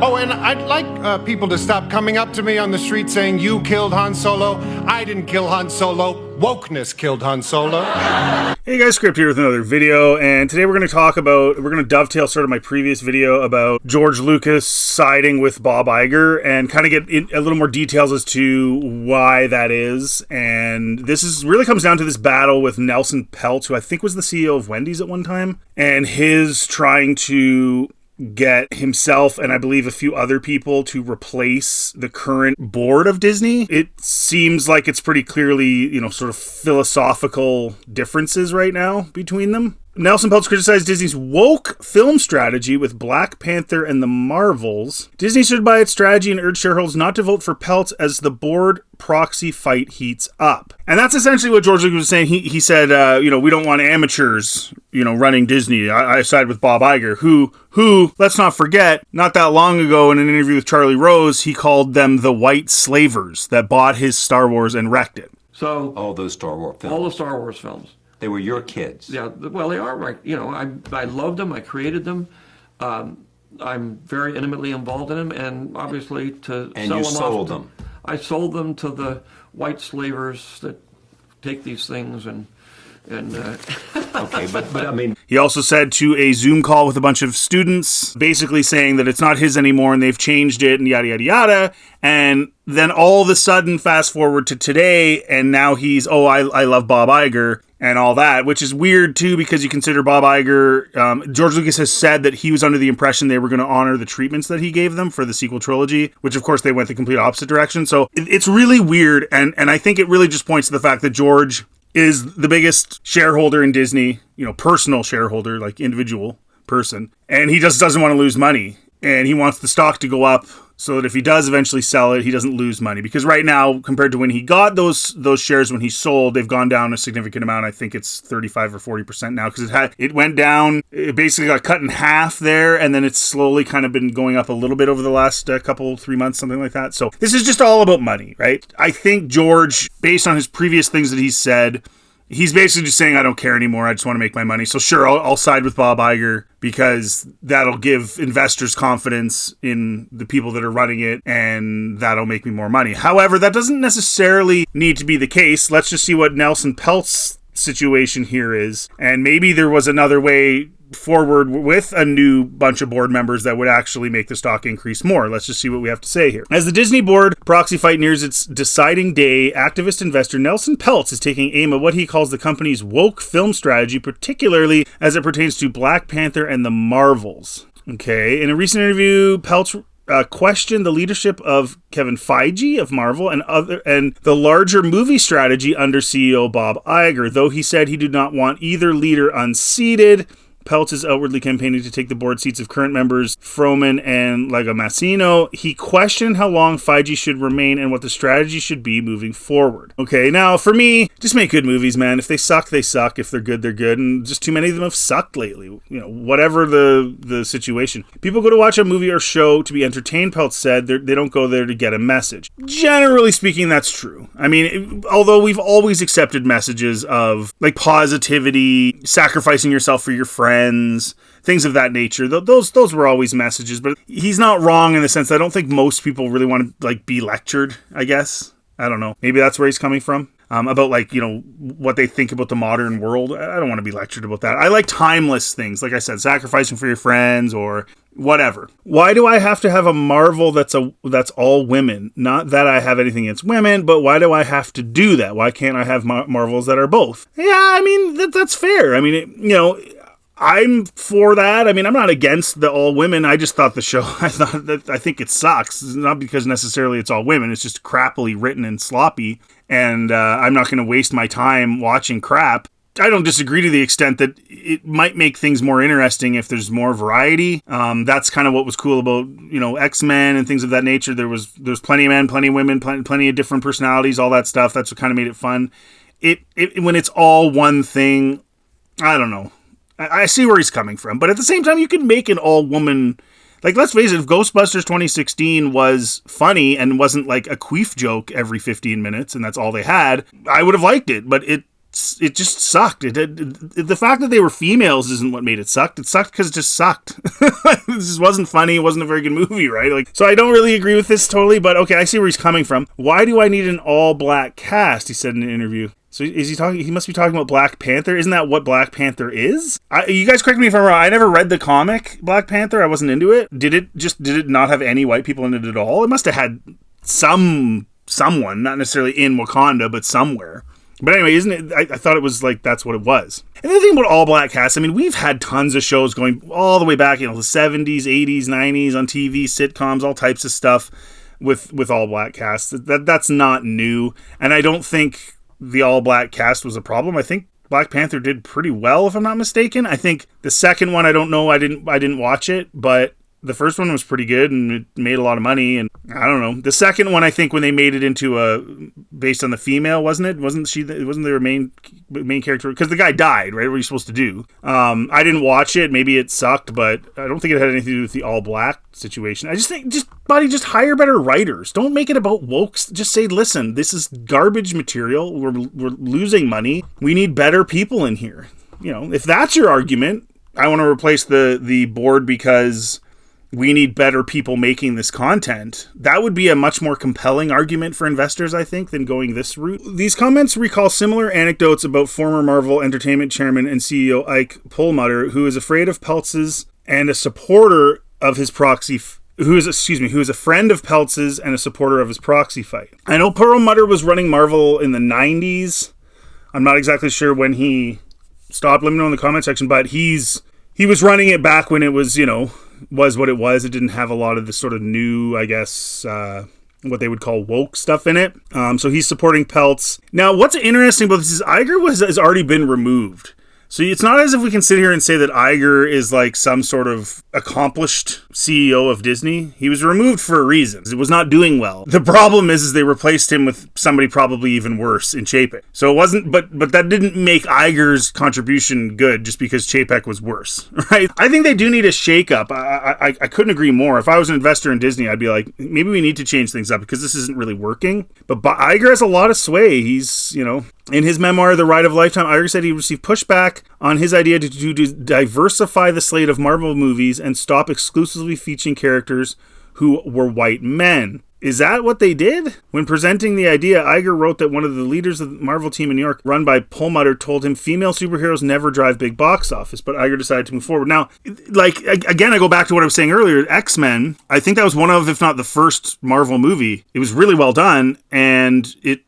Oh, and I'd like people to stop coming up to me on the street saying, you killed Han Solo. I didn't kill Han Solo. Wokeness killed Han Solo. Hey guys, Script here with another video, and today we're going to dovetail sort of my previous video about George Lucas siding with Bob Iger and kind of get a little more details as to why that is. And this really comes down to this battle with Nelson Peltz, who I think was the CEO of Wendy's at one time, and his trying to get himself and I believe a few other people to replace the current board of Disney. It seems like it's pretty clearly, sort of philosophical differences right now between them. Nelson Peltz criticized Disney's woke film strategy with Black Panther and the Marvels. Disney stood by its strategy and urged shareholders not to vote for Peltz as the board proxy fight heats up. And that's essentially what George Lucas was saying. He said, we don't want amateurs, running Disney. I side with Bob Iger, who, let's not forget, not that long ago in an interview with Charlie Rose, he called them the white slavers that bought his Star Wars and wrecked it. So all those Star Wars films. All the Star Wars films. They were your kids. Yeah, well, they are right. I loved them. I created them. I'm very intimately involved in them, and obviously to and sell you them sold off. them. I sold them to the white slavers that take these things and. Okay, but I mean, he also said to a Zoom call with a bunch of students, basically saying that it's not his anymore and they've changed it and yada yada yada. And then all of a sudden, fast forward to today, and now he's I love Bob Iger and all that, which is weird too because you consider Bob Iger. George Lucas has said that he was under the impression they were going to honor the treatments that he gave them for the sequel trilogy, which of course they went the complete opposite direction. So it's really weird, and I think it really just points to the fact that George is the biggest shareholder in Disney, personal shareholder, like individual person. And he just doesn't want to lose money. And he wants the stock to go up so that if he does eventually sell it, he doesn't lose money. Because right now, compared to when he got those shares when he sold, they've gone down a significant amount. I think it's 35 or 40% now because it went down. It basically got cut in half there, and then it's slowly kind of been going up a little bit over the last 3 months, something like that. So this is just all about money, right? I think George, based on his previous things that he's said, he's basically just saying, I don't care anymore. I just want to make my money. So sure, I'll side with Bob Iger because that'll give investors confidence in the people that are running it and that'll make me more money. However, that doesn't necessarily need to be the case. Let's just see what Nelson Peltz's situation here is. And maybe there was another way forward with a new bunch of board members that would actually make the stock increase more. Let's just see what we have to say here. As the Disney board proxy fight nears its deciding day, activist investor Nelson Peltz is taking aim at what he calls the company's woke film strategy, particularly as it pertains to Black Panther and the Marvels. Okay, in a recent interview, Peltz questioned the leadership of Kevin Feige of Marvel and the larger movie strategy under CEO Bob Iger, though he said he did not want either leader unseated. Peltz is outwardly campaigning to take the board seats of current members Froman and Lagomasino. He questioned how long Feige should remain and what the strategy should be moving forward. Okay, now for me, just make good movies, man. If they suck, they suck. If they're good, they're good. And just too many of them have sucked lately. Whatever the situation. People go to watch a movie or show to be entertained, Peltz said. They don't go there to get a message. Generally speaking, that's true. I mean, although we've always accepted messages of like positivity, sacrificing yourself for your friends, things of that nature. Those were always messages, but he's not wrong in the sense that I don't think most people really want to be lectured, I guess. I don't know. Maybe that's where he's coming from. About what they think about the modern world. I don't want to be lectured about that. I like timeless things. Like I said, sacrificing for your friends or whatever. Why do I have to have a Marvel that's all women? Not that I have anything against women, but why do I have to do that? Why can't I have Marvels that are both? Yeah, I mean, that's fair. I mean, I'm for that. I mean, I'm not against the all women. I just thought the show, I think it sucks. It's not because necessarily it's all women. It's just crappily written and sloppy. And I'm not going to waste my time watching crap. I don't disagree to the extent that it might make things more interesting if there's more variety. That's kind of what was cool about, X-Men and things of that nature. There's plenty of men, plenty of women, plenty of different personalities, all that stuff. That's what kind of made it fun. When it's all one thing, I don't know. I see where he's coming from, but at the same time, you can make an all-woman. Like, let's face it, if Ghostbusters 2016 was funny and wasn't like a queef joke every 15 minutes, and that's all they had, I would have liked it. But just sucked. The fact that they were females isn't what made it sucked. It sucked because it just sucked. This just wasn't funny. It wasn't a very good movie, right? Like, so I don't really agree with this totally, but okay, I see where he's coming from. Why do I need an all-black cast? He said in an interview. So is he talking? He must be talking about Black Panther. Isn't that what Black Panther is? You guys correct me if I'm wrong. I never read the comic Black Panther. I wasn't into it. Did it not have any white people in it at all? It must have had someone, not necessarily in Wakanda, but somewhere. But anyway, isn't it? I thought it was like that's what it was. And the thing about all black cast, I mean, we've had tons of shows going all the way back, the 70s, 80s, 90s on TV, sitcoms, all types of stuff with all black cast. That's not new, and I don't think the all black cast was a problem. I think Black Panther did pretty well, if I'm not mistaken. I think the second one, I don't know, I didn't watch it, but the first one was pretty good and it made a lot of money. And I don't know. The second one, I think, when they made it into based on the female, wasn't it? Wasn't their main character? Because the guy died, right? What are you supposed to do? I didn't watch it. Maybe it sucked, but I don't think it had anything to do with the all black situation. I just think, just hire better writers. Don't make it about wokes. Just say, listen, this is garbage material. We're losing money. We need better people in here. If that's your argument, I want to replace the board because we need better people making this content. That would be a much more compelling argument for investors, I think, than going this route. These comments recall similar anecdotes about former Marvel Entertainment chairman and CEO Ike Perlmutter, who is afraid of Peltz's and a supporter of his proxy who is a friend of Peltz's and a supporter of his proxy fight. I know Perlmutter was running Marvel in the 90s. I'm not exactly sure when he stopped. Let me know in the comment section, but he was running it back when it was, was what it was. It didn't have a lot of the sort of new, I guess, what they would call woke stuff in it. So he's supporting Peltz. Now, what's interesting about this is Iger has already been removed. So it's not as if we can sit here and say that Iger is like some sort of accomplished CEO of Disney. He was removed for a reason. It was not doing well. The problem is they replaced him with somebody probably even worse in Chapek. So it wasn't, but that didn't make Iger's contribution good just because Chapek was worse, right? I think they do need a shakeup. I couldn't agree more. If I was an investor in Disney, I'd be like, maybe we need to change things up because this isn't really working. But Iger has a lot of sway. He's, in his memoir, The Ride of a Lifetime, Iger said he received pushback on his idea to diversify the slate of Marvel movies and stop exclusively featuring characters who were white men. Is that what they did? When presenting the idea, Iger wrote that one of the leaders of the Marvel team in New York, run by Perlmutter, told him female superheroes never drive big box office, but Iger decided to move forward. Now, again, I go back to what I was saying earlier, X-Men, I think that was one of, if not the first Marvel movie. It was really well done, and it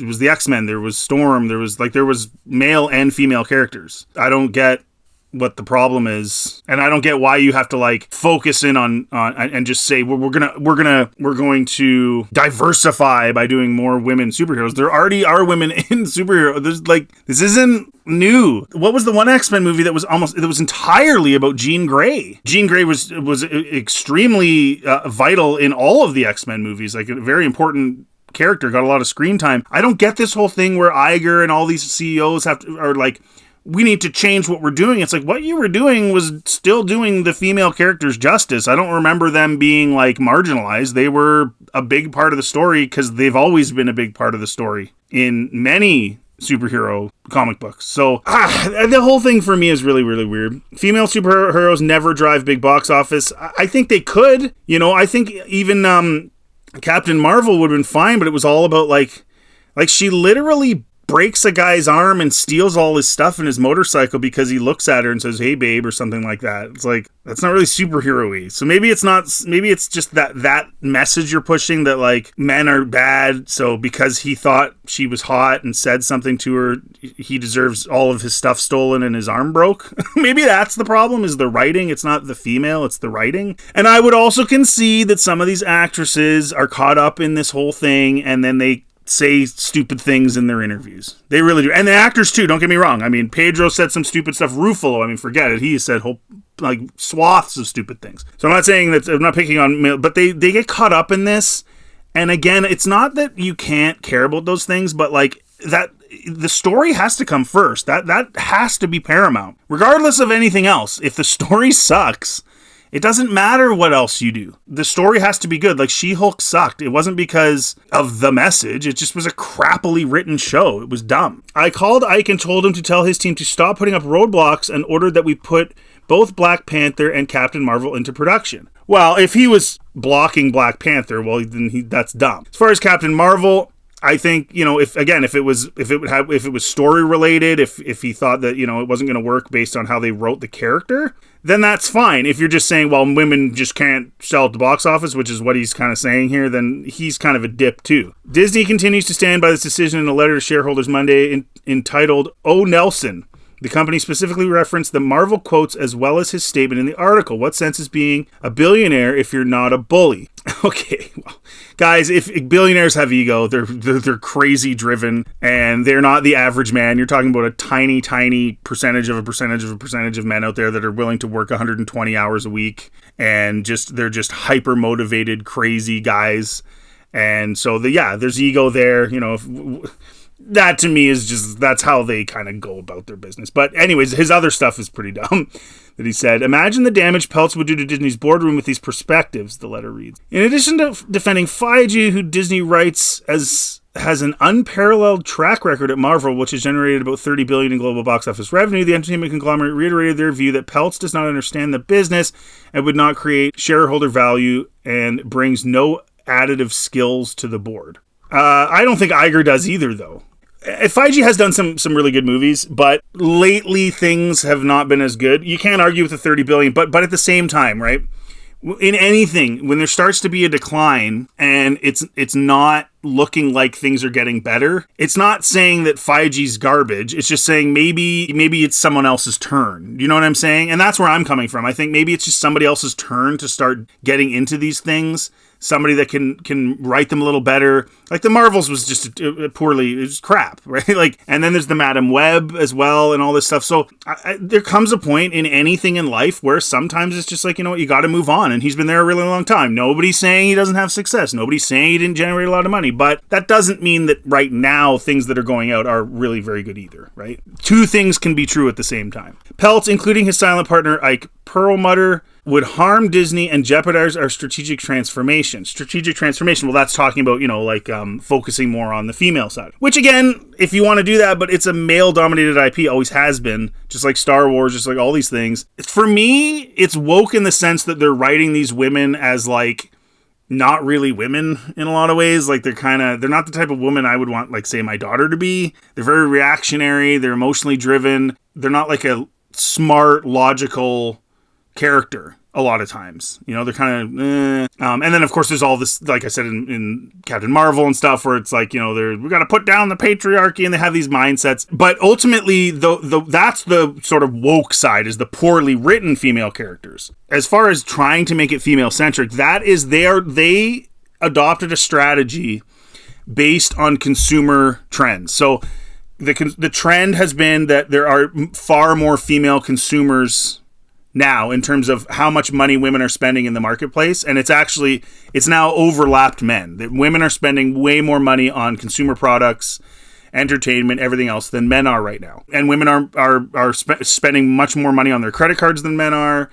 was the X-Men, there was Storm, there was male and female characters. I don't get what the problem is, and I don't get why you have to focus in on and just say we're going to diversify by doing more women superheroes. There already are women in superheroes. This isn't new. What was the one X-Men movie that was entirely about Jean Grey? Jean Grey was extremely vital in all of the X-Men movies, like a very important character, got a lot of screen time. I don't get this whole thing where Iger and all these CEOs are like, we need to change what we're doing. It's like, what you were doing was still doing the female characters justice. I don't remember them being marginalized. They were a big part of the story because they've always been a big part of the story in many superhero comic books. So the whole thing for me is really, really weird. Female superheroes never drive big box office. I think they could. I think even Captain Marvel would have been fine, but it was all about she literally breaks a guy's arm and steals all his stuff in his motorcycle because he looks at her and says, "Hey babe," or something like that. It's that's not really superhero-y. So maybe it's just that message you're pushing that men are bad. So because he thought she was hot and said something to her, he deserves all of his stuff stolen and his arm broke. Maybe that's the problem, is the writing. It's not the female, it's the writing. And I would also concede that some of these actresses are caught up in this whole thing and then they say stupid things in their interviews. They really do. And the actors too, don't get me wrong. I mean, Pedro said some stupid stuff. Ruffalo, forget it. He said whole swaths of stupid things. So I'm not saying that, I'm not picking on, but they get caught up in this. And again, it's not that you can't care about those things, but that the story has to come first. That has to be paramount. Regardless of anything else, if the story sucks, It doesn't matter what else you do. The story has to be good. Like, She-Hulk sucked. It wasn't because of the message. It just was a crappily written show. It was dumb. I called Ike and told him to tell his team to stop putting up roadblocks and ordered that we put both Black Panther and Captain Marvel into production. Well, if he was blocking Black Panther, well, then that's dumb. As far as Captain Marvel, I think, if it was story related, if he thought that, it wasn't going to work based on how they wrote the character, then that's fine. If you're just saying, well, women just can't sell at the box office, which is what he's kind of saying here, then he's kind of a dip too. Disney continues to stand by this decision in a letter to shareholders Monday entitled, "Oh, Nelson." The company specifically referenced the Marvel quotes as well as his statement in the article. What sense is being a billionaire if you're not a bully? Okay, well, guys, if billionaires have ego, they're crazy driven, and they're not the average man. You're talking about a tiny, tiny percentage of men out there that are willing to work 120 hours a week, and they're just hyper motivated, crazy guys. And so there's ego there. That to me is that's how they kind of go about their business. But anyways, his other stuff is pretty dumb that he said. Imagine the damage Peltz would do to Disney's boardroom with these perspectives, the letter reads. In addition to defending Feige, who Disney writes has an unparalleled track record at Marvel, which has generated about $30 billion in global box office revenue, the entertainment conglomerate reiterated their view that Peltz does not understand the business and would not create shareholder value and brings no additive skills to the board. I don't think Iger does either, though. Feige has done some really good movies, but lately things have not been as good. You can't argue with the $30 billion, but at the same time, right? In anything, when there starts to be a decline and it's not looking like things are getting better, it's not saying that Feige's garbage. It's just saying maybe it's someone else's turn. You know what I'm saying? And that's where I'm coming from. I think maybe it's just somebody else's turn to start getting into these things. Somebody that can write them a little better. Like the Marvels was just it was crap, right? Like, and then there's the Madam Web as well and all this stuff. So there comes a point in anything in life where sometimes it's just like, you got to move on. And he's been there a really long time. Nobody's saying he doesn't have success. Nobody's saying he didn't generate a lot of money. But that doesn't mean that right now things that are going out are really very good either, right? Two things can be true at the same time. Peltz, including his silent partner Ike Perlmutter, would harm Disney and jeopardize our strategic transformation. Strategic transformation, well, that's talking about, focusing more on the female side. Which, again, if you want to do that, but it's a male-dominated IP, always has been, just like Star Wars, just like all these things. For me, it's woke in the sense that they're writing these women as, like, not really women in a lot of ways. Like, they're not the type of woman I would want, like, say, my daughter to be. They're very reactionary. They're emotionally driven. They're not like a smart, logical character a lot of times. They're kind of and then of course there's all this, like I said in Captain Marvel and stuff, where it's like, we got to put down the patriarchy, and they have these mindsets. But ultimately that's the sort of woke side, is the poorly written female characters. As far as trying to make it female centric, that is they adopted a strategy based on consumer trends. So the trend has been that there are far more female consumers now in terms of how much money women are spending in the marketplace, and it's now overlapped men. That women are spending way more money on consumer products, entertainment, everything else than men are right now, and women are spending much more money on their credit cards than men are.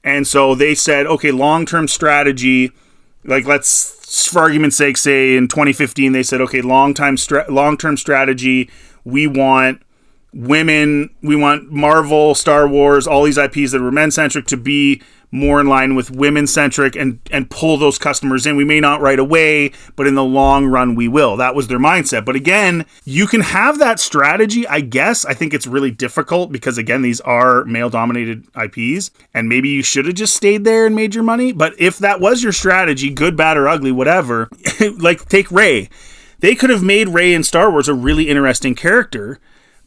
And so they said, okay, long-term strategy, like, let's, for argument's sake, say in 2015 they said, okay, long-term strategy, we want women, we want Marvel, Star Wars, all these IPs that were men-centric to be more in line with women-centric and pull those customers in. We may not right away, but in the long run we will. That was their mindset. But again, you can have that strategy, I guess. I think it's really difficult because, again, these are male-dominated IPs, and maybe you should have just stayed there and made your money. But if that was your strategy, good, bad, or ugly, whatever, like take Rey. They could have made Rey in Star Wars a really interesting character,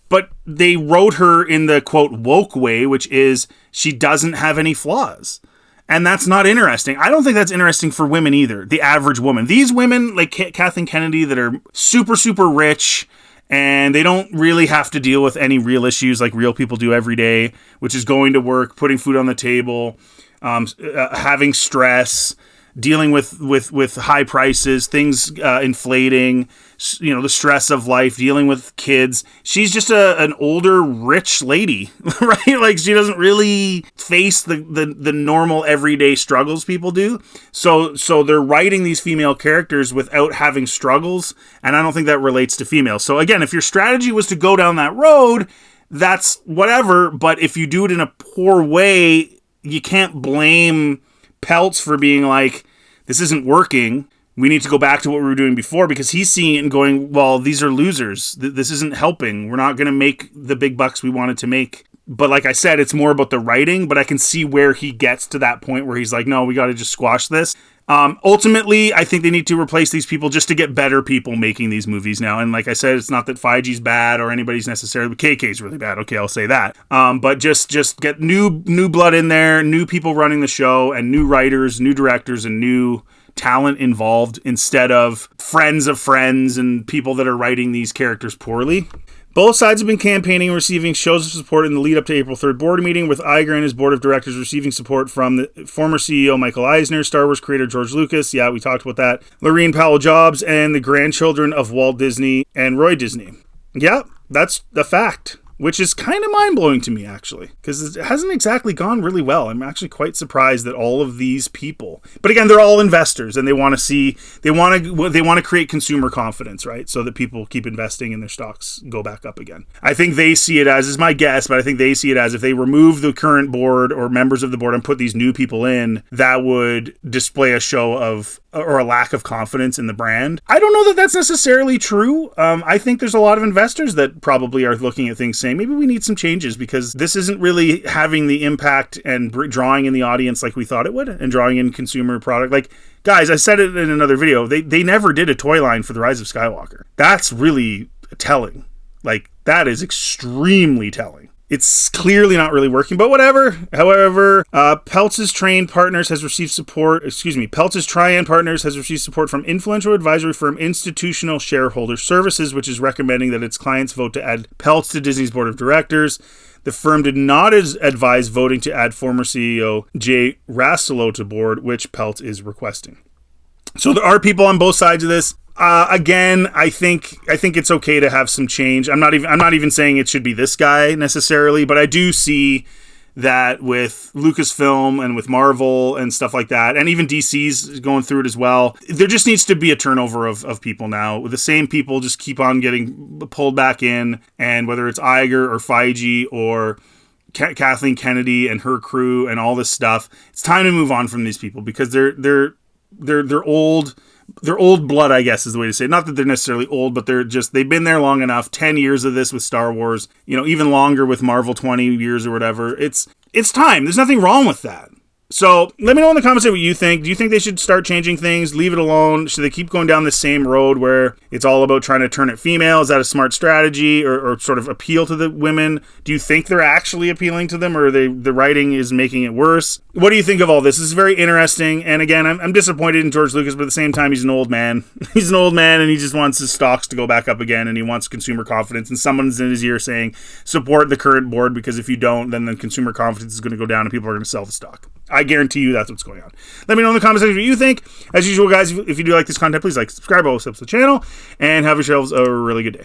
but they wrote her in the, quote, woke way, which is she doesn't have any flaws. And that's not interesting. I don't think that's interesting for women either, the average woman. These women, like Kathleen Kennedy, that are super, super rich, and they don't really have to deal with any real issues like real people do every day, which is going to work, putting food on the table, having stress, dealing with high prices, things inflating, the stress of life, dealing with kids. She's just an older, rich lady, right? Like, she doesn't really face the normal everyday struggles people do. So they're writing these female characters without having struggles, and I don't think that relates to females. So again, if your strategy was to go down that road, that's whatever, but if you do it in a poor way, you can't blame Peltz for being like, this isn't working. We need to go back to what we were doing before, because he's seeing it and going, well, these are losers. This isn't helping. We're not going to make the big bucks we wanted to make. But like I said, it's more about the writing, but I can see where he gets to that point where he's like, no, we got to just squash this. Ultimately, I think they need to replace these people just to get better people making these movies now. And like I said, it's not that Feige's bad or anybody's necessarily, KK's really bad. Okay, I'll say that. But just get new blood in there, new people running the show, and new writers, new directors, and new talent involved, instead of friends of friends and people that are writing these characters poorly. Both sides have been campaigning and receiving shows of support in the lead up to April 3rd board meeting, with Iger and his board of directors receiving support from the former CEO Michael Eisner, Star Wars creator George Lucas, yeah, we talked about that, Lorene Powell-Jobs, and the grandchildren of Walt Disney and Roy Disney. Yeah, that's a fact. Which is kind of mind-blowing to me, actually, because it hasn't exactly gone really well. I'm actually quite surprised that all of these people, but again, they're all investors, and they want to create consumer confidence, right? So that people keep investing and their stocks go back up again. I think they see it as, is my guess, but I think they see it as, if they remove the current board or members of the board and put these new people in, that would display a show of, or a lack of confidence in the brand. I don't know that that's necessarily true. I think there's a lot of investors that probably are looking at things saying, maybe we need some changes, because this isn't really having the impact and drawing in the audience like we thought it would, and drawing in consumer product. Like, guys, I said it in another video, they never did a toy line for The Rise of Skywalker. That's really telling. Like, that is extremely telling. It's clearly not really working, but whatever. However, Peltz's Trian Partners has received support from influential advisory firm Institutional Shareholder Services, which is recommending that its clients vote to add Peltz to Disney's board of directors. The firm did not advise voting to add former CEO Jay Rasulo to board, which Peltz is requesting. So there are people on both sides of this. Again, I think it's okay to have some change. I'm not even saying it should be this guy necessarily, but I do see that with Lucasfilm and with Marvel and stuff like that, and even DC's going through it as well. There just needs to be a turnover of people now. The same people just keep on getting pulled back in, and whether it's Iger or Feige or Kathleen Kennedy and her crew and all this stuff, it's time to move on from these people, because they're old. They're old blood, I guess, is the way to say it. Not that they're necessarily old, but they've been there long enough. 10 years of this with Star Wars, even longer with Marvel, 20 years or whatever. It's time. There's nothing wrong with that. So let me know in the comments what you think. Do you think they should start changing things? Leave it alone? Should they keep going down the same road where it's all about trying to turn it female? Is that a smart strategy, or sort of appeal to the women? Do you think they're actually appealing to them, or the writing is making it worse? What do you think of all this? This is very interesting. And again, I'm disappointed in George Lucas, but at the same time, he's an old man. He's an old man, and he just wants his stocks to go back up again, and he wants consumer confidence. And someone's in his ear saying, support the current board, because if you don't, then the consumer confidence is going to go down and people are going to sell the stock. I guarantee you that's what's going on. Let me know in the comments section what you think. As usual, guys, if you do like this content, please like, subscribe, also helps the channel, and have yourselves a really good day.